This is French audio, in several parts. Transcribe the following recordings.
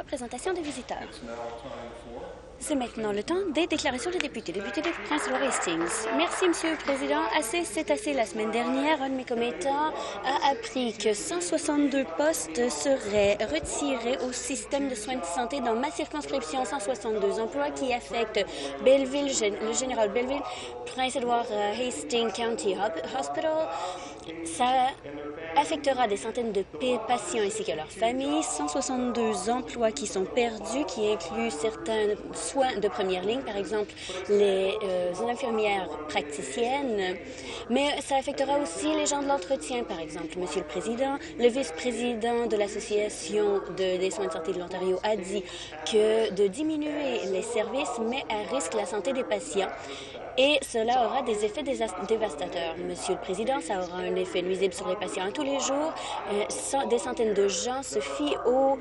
représentation des visiteurs. C'est maintenant le temps des déclarations des députés. Député de Prince-Édouard Hastings. Merci, Monsieur le Président. C'est assez. La semaine dernière, un de mes commettants a appris que 162 postes seraient retirés au système de soins de santé dans ma circonscription. 162 emplois qui affectent Belleville, le général Belleville, Prince-Édouard Hastings County Hospital. Ça affectera des centaines de patients ainsi que leurs familles. 162 emplois qui sont perdus, qui incluent certains soins de première ligne, par exemple les infirmières praticiennes, mais ça affectera aussi les gens de l'entretien, par exemple. Monsieur le Président, le vice-président de l'Association des soins de santé de l'Ontario a dit que de diminuer les services met à risque la santé des patients. Et cela aura des effets dévastateurs. Monsieur le Président, ça aura un effet nuisible sur les patients tous les jours. Des centaines de gens se fient aux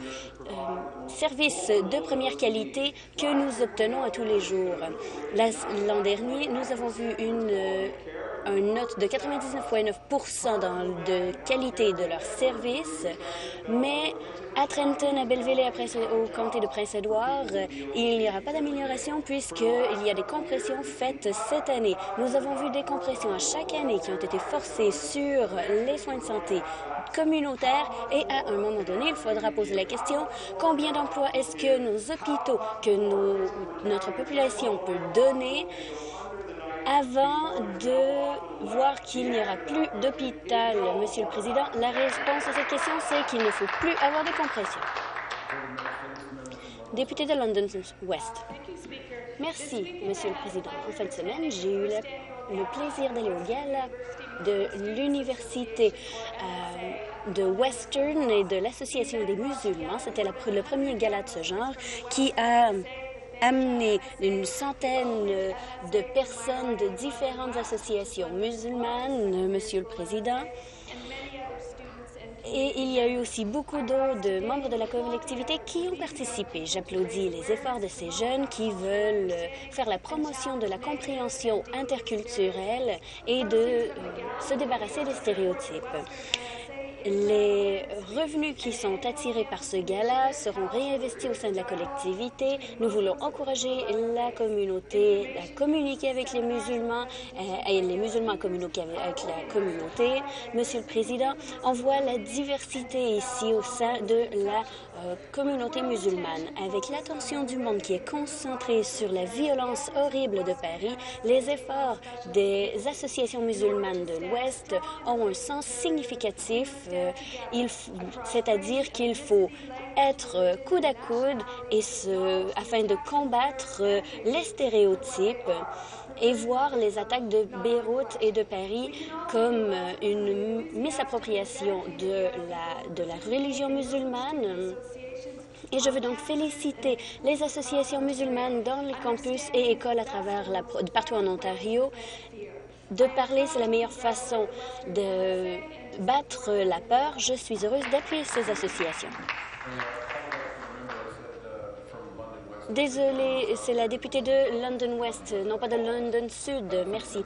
services de première qualité que nous obtenons à tous les jours. L'an dernier, nous avons vu une note de 99,9 % de qualité de leurs services, mais à Trenton, à Belleville et au comté de Prince-Édouard, il n'y aura pas d'amélioration puisqu'il y a des compressions faites cette année. Nous avons vu des compressions à chaque année qui ont été forcées sur les soins de santé communautaires et à un moment donné, il faudra poser la question combien d'emplois est-ce que nos hôpitaux, que notre population peut donner avant de voir qu'il n'y aura plus d'hôpital. Monsieur le Président, la réponse à cette question, c'est qu'il ne faut plus avoir de compression. Député de London West. Merci, Monsieur le Président. En fin de semaine, j'ai eu le plaisir d'aller au gala de l'Université de Western et de l'Association des musulmans. C'était le premier gala de ce genre qui a amené une centaine de personnes de différentes associations musulmanes, Monsieur le Président. Et il y a eu aussi beaucoup de membres de la collectivité qui ont participé. J'applaudis les efforts de ces jeunes qui veulent faire la promotion de la compréhension interculturelle et de se débarrasser des stéréotypes. Les revenus qui sont attirés par ce gala seront réinvestis au sein de la collectivité. Nous voulons encourager la communauté à communiquer avec les musulmans et les musulmans à communiquer avec la communauté. Monsieur le Président, on voit la diversité ici au sein de la communauté musulmane. Avec l'attention du monde qui est concentrée sur la violence horrible de Paris, les efforts des associations musulmanes de l'Ouest ont un sens significatif, c'est-à-dire qu'il faut être coude à coude afin de combattre les stéréotypes et voir les attaques de Beyrouth et de Paris comme une misappropriation de la religion musulmane. Et je veux donc féliciter les associations musulmanes dans les campus et écoles à travers partout en Ontario. De parler, c'est la meilleure façon de battre la peur. Je suis heureuse d'appuyer ces associations. Désolée, c'est la députée de London West, non pas de London Sud. Merci.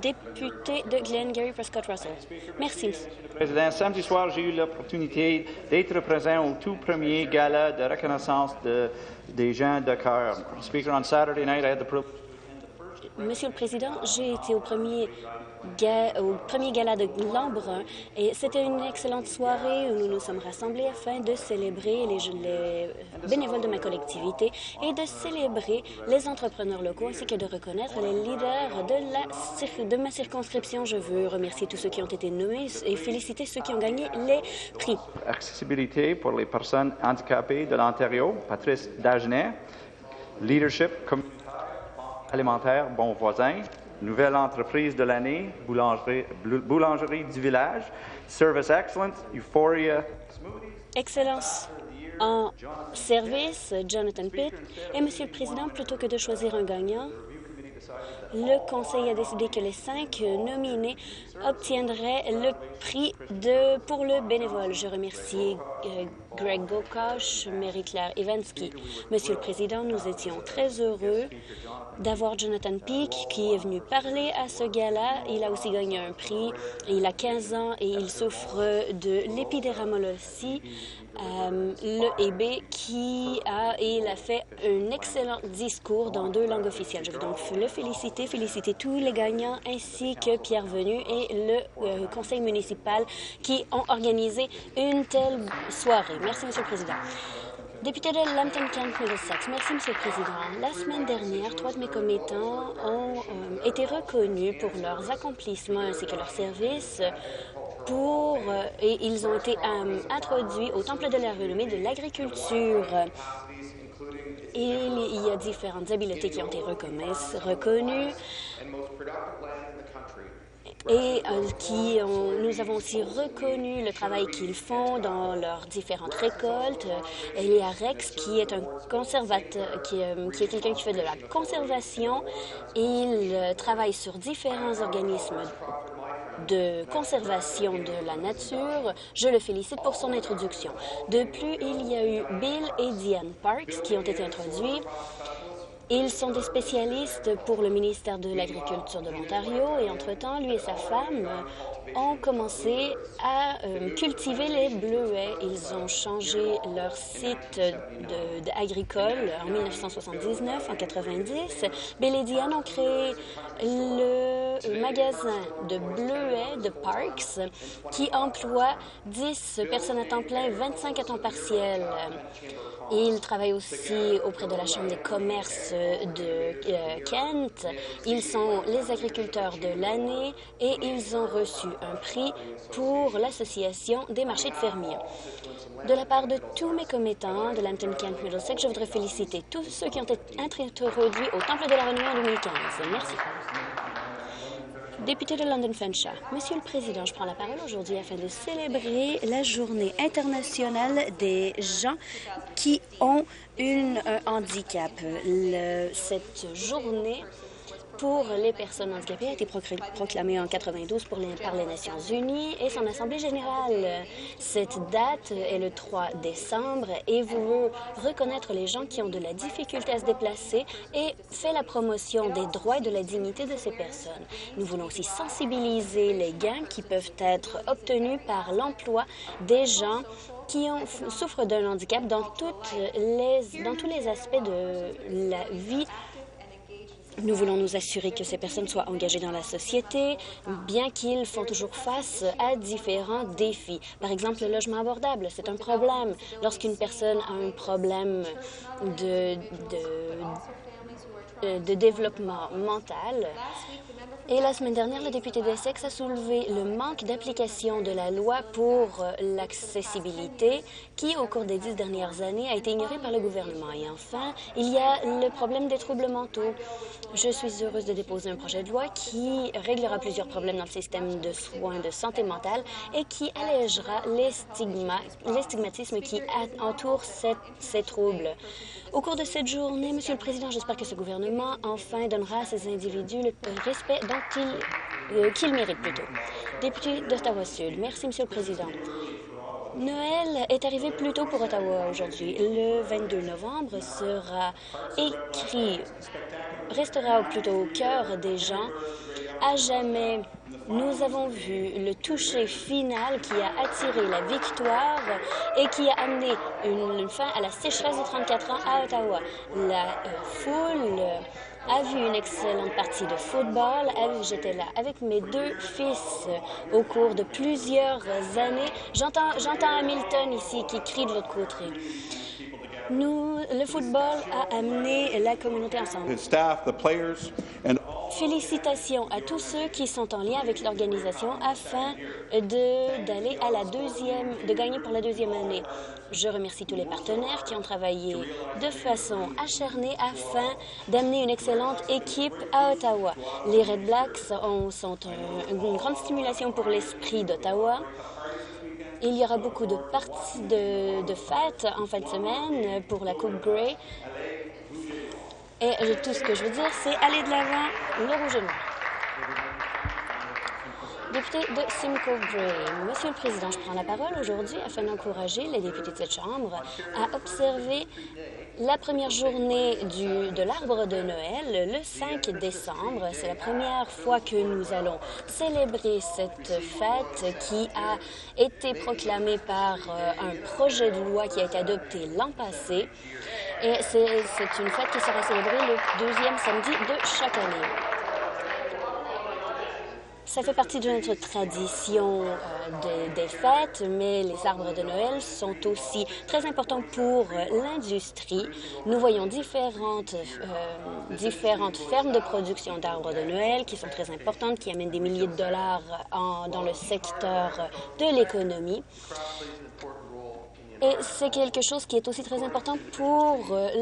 Député de Glengarry Prescott Russell. Merci. Président, samedi soir, j'ai eu l'opportunité d'être présent au tout premier gala de reconnaissance des gens de cœur. Speaker, on Saturday night, I had the privilege. Monsieur le Président, j'ai été au premier gala de l'Embrun et c'était une excellente soirée où nous nous sommes rassemblés afin de célébrer les bénévoles de ma collectivité et de célébrer les entrepreneurs locaux ainsi que de reconnaître les leaders de ma circonscription. Je veux remercier tous ceux qui ont été nommés et féliciter ceux qui ont gagné les prix. Accessibilité pour les personnes handicapées de l'Ontario, Patrice Dagenet. Leadership alimentaire Bon Voisin, nouvelle entreprise de l'année, boulangerie du village, Service Excellence, Euphoria. Excellence en service, Jonathan Pitt. Et Monsieur le Président, plutôt que de choisir un gagnant, le Conseil a décidé que les 5 nominés obtiendraient le prix pour le bénévole. Je remercie Greg Gokosh, Mary-Claire Evansky. Monsieur le Président, nous étions très heureux d'avoir Jonathan Peake qui est venu parler à ce gala. Il a aussi gagné un prix. Il a 15 ans et il souffre de l'épidéramologie, l'EB, et il a fait un excellent discours dans 2 langues officielles. Je veux donc le féliciter tous les gagnants ainsi que Pierre Venu et le conseil municipal qui ont organisé une telle soirée. Merci, Monsieur le Président. Député de Lambton-Kent Middlesex, merci, Monsieur le Président. La semaine dernière, 3 de mes commettants ont été reconnus pour leurs accomplissements ainsi que leurs services et ils ont été introduits au Temple de la renommée de l'agriculture. Il y a différentes habiletés qui ont été reconnues. Et nous avons aussi reconnu le travail qu'ils font dans leurs différentes récoltes. Il y a Rex, qui est un conservateur, qui est quelqu'un qui fait de la conservation. Il travaille sur différents organismes de conservation de la nature. Je le félicite pour son introduction. De plus, il y a eu Bill et Diane Parks qui ont été introduits. Ils sont des spécialistes pour le ministère de l'Agriculture de l'Ontario et entre-temps, lui et sa femme ont commencé à cultiver les bleuets. Ils ont changé leur site agricole en 1979, en 90. Bill et Diane ont créé le magasin de bleuets de Parks qui emploie 10 personnes à temps plein, 25 à temps partiel. Ils travaillent aussi auprès de la Chambre des commerces de Kent. Ils sont les agriculteurs de l'année et ils ont reçu un prix pour l'Association des marchés de fermiers. De la part de tous mes commettants de Lambton-Kent Middlesex, je voudrais féliciter tous ceux qui ont été introduits au Temple de la Renommée en 2015. Merci. Député de London Fanshawe, Monsieur le Président, je prends la parole aujourd'hui afin de célébrer la Journée internationale des gens qui ont un handicap. Cette journée pour les personnes handicapées a été proclamée en 92 par les Nations unies et son Assemblée générale. Cette date est le 3 décembre et veut reconnaître les gens qui ont de la difficulté à se déplacer et fait la promotion des droits et de la dignité de ces personnes. Nous voulons aussi sensibiliser les gains qui peuvent être obtenus par l'emploi des gens qui souffrent d'un handicap dans tous les aspects de la vie. Nous voulons nous assurer que ces personnes soient engagées dans la société, bien qu'ils font toujours face à différents défis. Par exemple, le logement abordable, c'est un problème. Lorsqu'une personne a un problème de développement mental. Et la semaine dernière, le député d'Essex a soulevé le manque d'application de la loi pour l'accessibilité qui, au cours des 10 dernières années, a été ignorée par le gouvernement. Et enfin, il y a le problème des troubles mentaux. Je suis heureuse de déposer un projet de loi qui réglera plusieurs problèmes dans le système de soins de santé mentale et qui allégera les stigmatismes qui entourent ces troubles. Au cours de cette journée, Monsieur le Président, j'espère que ce gouvernement enfin donnera à ces individus le respect qu'ils méritent plutôt. Député d'Ottawa-Sud, merci, Monsieur le Président. Noël est arrivé plus tôt pour Ottawa aujourd'hui. Le 22 novembre restera plutôt au cœur des gens. À jamais, nous avons vu le toucher final qui a attiré la victoire et qui a amené une fin à la sécheresse de 34 ans à Ottawa. La foule a vu une excellente partie de football. J'étais là avec mes 2 fils au cours de plusieurs années. J'entends Hamilton ici qui crie de l'autre côté. Le football a amené la communauté ensemble. Félicitations à tous ceux qui sont en lien avec l'organisation afin de gagner pour la 2e année. Je remercie tous les partenaires qui ont travaillé de façon acharnée afin d'amener une excellente équipe à Ottawa. Les Red Blacks sont une grande stimulation pour l'esprit d'Ottawa. Il y aura beaucoup de parties de fêtes en fin de semaine pour la Coupe Grey. Et tout ce que je veux dire, c'est aller de l'avant, le rouge et noir. Député de Simcoe Grey. Monsieur le Président, je prends la parole aujourd'hui afin d'encourager les députés de cette Chambre à observer la première journée de l'arbre de Noël le 5 décembre. C'est la première fois que nous allons célébrer cette fête qui a été proclamée par un projet de loi qui a été adopté l'an passé. Et c'est une fête qui sera célébrée le deuxième samedi de chaque année. Ça fait partie de notre tradition des fêtes, mais les arbres de Noël sont aussi très importants pour l'industrie. Nous voyons différentes fermes de production d'arbres de Noël qui sont très importantes, qui amènent des milliers de dollars dans le secteur de l'économie. Et c'est quelque chose qui est aussi très important pour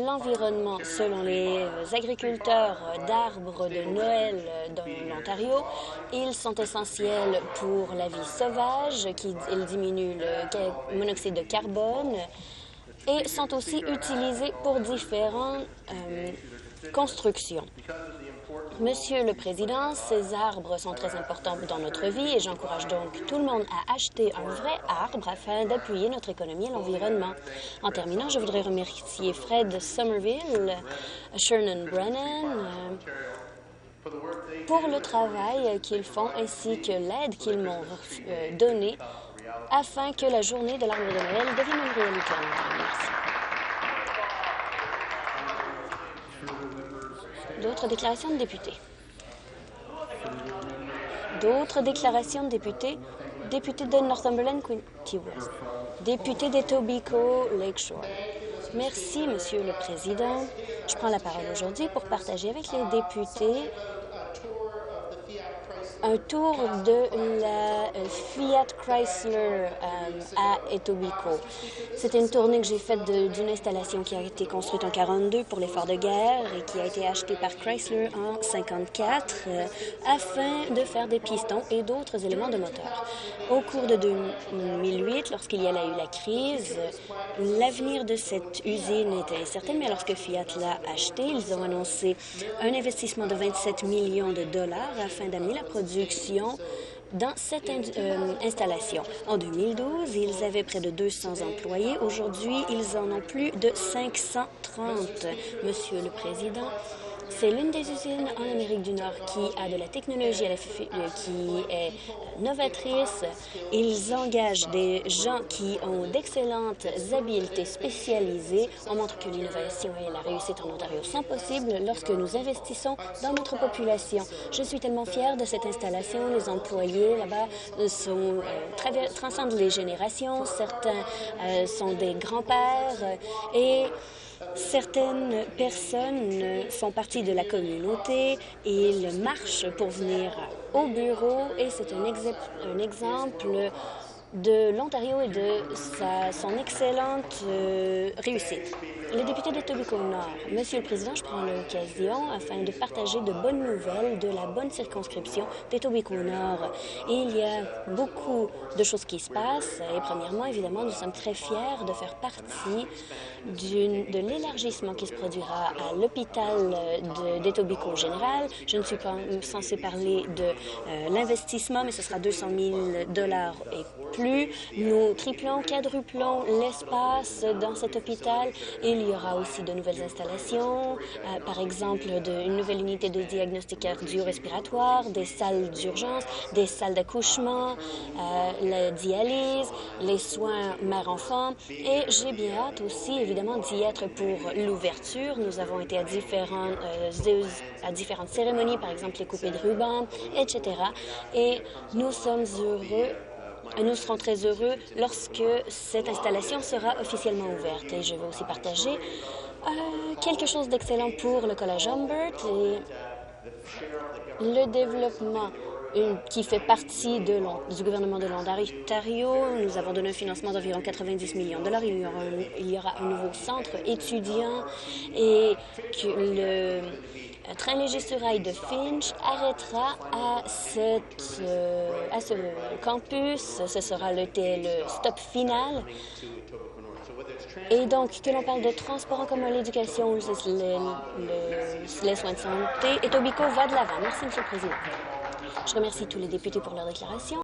l'environnement. Selon les agriculteurs d'arbres de Noël dans l'Ontario, ils sont essentiels pour la vie sauvage, ils diminuent le monoxyde de carbone et sont aussi utilisés pour différentes constructions. Monsieur le Président, ces arbres sont très importants dans notre vie et j'encourage donc tout le monde à acheter un vrai arbre afin d'appuyer notre économie et l'environnement. En terminant, je voudrais remercier Fred Somerville, Shernon Brennan, pour le travail qu'ils font ainsi que l'aide qu'ils m'ont donnée afin que la journée de l'arbre de Noël devienne une réalité. Merci. D'autres déclarations de députés? D'autres déclarations de députés? Député de Northumberland, Quinte West. Député d'Etobicoke Lakeshore. Merci, Monsieur le Président. Je prends la parole aujourd'hui pour partager avec les députés un tour de la Fiat Chrysler à Etobicoke. C'était une tournée que j'ai faite d'une installation qui a été construite en 1942 pour l'effort de guerre et qui a été achetée par Chrysler en 1954 afin de faire des pistons et d'autres éléments de moteur. Au cours de 2008, lorsqu'il y a eu la crise, l'avenir de cette usine était incertain, mais lorsque Fiat l'a acheté, ils ont annoncé un investissement de 27 millions de dollars afin d'amener la production dans cette installation. En 2012, ils avaient près de 200 employés. Aujourd'hui, ils en ont plus de 530. Monsieur le Président, c'est l'une des usines en Amérique du Nord qui a de la technologie qui est novatrice. Ils engagent des gens qui ont d'excellentes habiletés spécialisées. On montre que l'innovation et la réussite en Ontario sont possibles lorsque nous investissons dans notre population. Je suis tellement fière de cette installation. Les employés là-bas transcendent les générations. Certains sont des grands-pères et certaines personnes font partie de la communauté et ils marchent pour venir au bureau et c'est un exemple de l'Ontario et de son excellente réussite. Le député d'Etobicoke Nord, Monsieur le Président, je prends l'occasion afin de partager de bonnes nouvelles de la bonne circonscription d'Etobicoke Nord. Et il y a beaucoup de choses qui se passent. Et premièrement, évidemment, nous sommes très fiers de faire partie de l'élargissement qui se produira à l'hôpital d'Etobicoke Général. Je ne suis pas censée parler de l'investissement, mais ce sera 200 000 $ et plus. Nous triplons, quadruplons l'espace dans cet hôpital. Il y aura aussi de nouvelles installations, par exemple une nouvelle unité de diagnostic cardio-respiratoire, des salles d'urgence, des salles d'accouchement, la dialyse, les soins mère-enfant. Et j'ai bien hâte aussi, évidemment, d'y être pour l'ouverture. Nous avons été à différentes cérémonies, par exemple les coupées de ruban, etc. Et nous sommes heureux. Nous serons très heureux lorsque cette installation sera officiellement ouverte. Et je vais aussi partager quelque chose d'excellent pour le Collège Humbert et le développement qui fait partie du gouvernement de l'Ontario. Nous avons donné un financement d'environ 90 millions de dollars. Il y aura un nouveau centre étudiant et que le train léger sur rail de Finch arrêtera à ce campus. Ce sera le stop final. Et donc, que l'on parle de transport en commun, l'éducation, les soins de santé, Etobicoke va de l'avant. Merci, Monsieur le Président. Je remercie tous les députés pour leur déclaration.